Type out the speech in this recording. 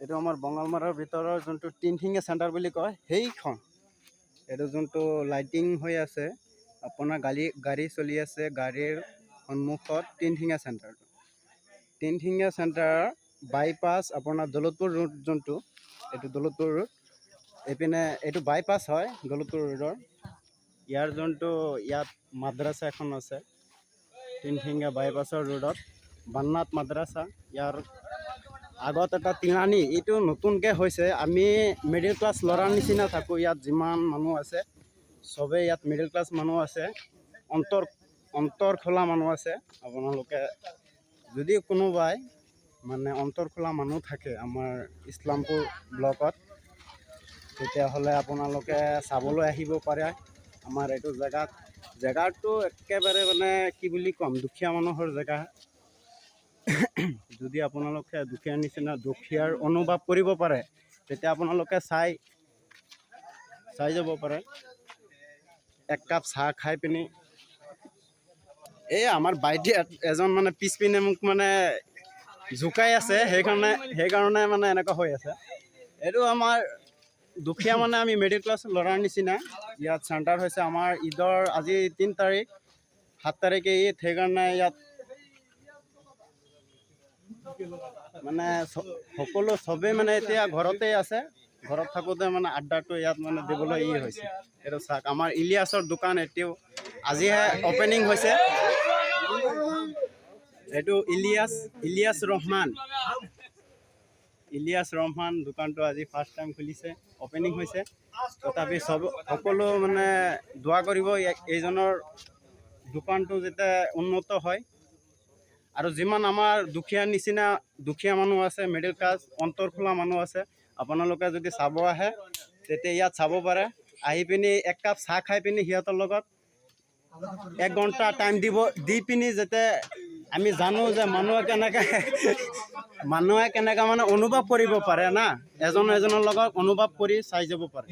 এইটো আমাৰ বঙালমাৰাৰ ভিতৰৰ যোনটো তিনশিঙীয়া চেণ্টাৰ বুলি কয় সেইখন। এইটো যোনটো লাইটিং হৈ আছে, আপোনাৰ গাড়ী চলি আছে, গাড়ীৰ সন্মুখত তিনশিঙীয়া চেণ্টাৰটো। তিনশিঙীয়া চেণ্টাৰ বাইপাছ আপোনাৰ দৌলতপুৰ ৰোড যোনটো, এইটো দৌলতপুৰ ৰোড। এইপিনে এইটো বাইপাছ হয় দৌলতপুৰ ৰোডৰ। ইয়াৰ যোনটো ইয়াত মাদ্ৰাছা এখন আছে তিনশিঙীয়া বাইপাছৰ ৰোডত, বান্নাত মাদ্ৰাছা। ইয়াৰ আগত এটা তিলানী, এইটো নতুনকৈ হৈছে। আমি মিডিল ক্লাছ ল'ৰাৰ নিচিনা থাকোঁ ইয়াত, যিমান মানুহ আছে চবেই ইয়াত মিডিল ক্লাছ মানুহ আছে, অন্তৰ খোলা মানুহ আছে। আপোনালোকে যদি কোনোবাই মানে অন্তৰ খোলা মানুহ থাকে আমাৰ ইছলামপুৰ ব্লকত, তেতিয়াহ'লে আপোনালোকে চাবলৈ আহিব পাৰে আমাৰ এইটো জেগাটো একেবাৰে মানে কি বুলি ক'ম, দুখীয়া মানুহৰ জেগা। যদি আপোনালোকে দুখীয়াৰ নিচিনা দুখীয়াৰ অনুভৱ কৰিব পাৰে, তেতিয়া আপোনালোকে চাই যাব পাৰে। এক কাপ চাহ খাই পিনি এই আমাৰ বাইটি এজন মানে পিছপিনে মোক মানে জোকাই আছে, সেইকাৰণে মানে এনেকুৱা হৈ আছে। এইটো আমাৰ দুখীয়া মানে আমি মিডিল ক্লাছ ল'ৰাৰ নিচিনা। ইয়াত চেণ্টাৰ হৈছে আমাৰ ঈদৰ আজি 3 তাৰিখ, 7 তাৰিখে ঈদ, সেইকাৰণে ইয়াত মানে চবেই মানে এতিয়া ঘৰতে আছে। ঘৰত থাকোঁতে মানে আড্ডাটো ইয়াত মানে দিবলৈ হৈছে। এইটো চাওক আমাৰ ইলিয়াছৰ দোকান, এতিয়াও আজিহে অপেনিং হৈছে। এইটো ইলিয়াছ ৰহমান দোকানটো আজি ফাৰ্ষ্ট টাইম খুলিছে, অপেনিং হৈছে। তথাপি সকলো মানে দোৱা কৰিব এইজনৰ দোকানটো যাতে উন্নত হয়। আৰু যিমান আমাৰ দুখীয়াৰ নিচিনা দুখীয়া মানুহ আছে, মিডিল ক্লাছ অন্তৰ খোলা মানুহ আছে, আপোনালোকে যদি চাব আহে তেতিয়া ইয়াত চাব পাৰে। আহি পিনি এক কাপ চাহ খাই পিনি সিহঁতৰ লগত 1 ঘণ্টা টাইম দি পিনি যাতে আমি জানো যে মানুহে কেনেকৈ মানে অনুভৱ কৰিব পাৰে না, এজনৰ লগত অনুভৱ কৰি চাই যাব পাৰে।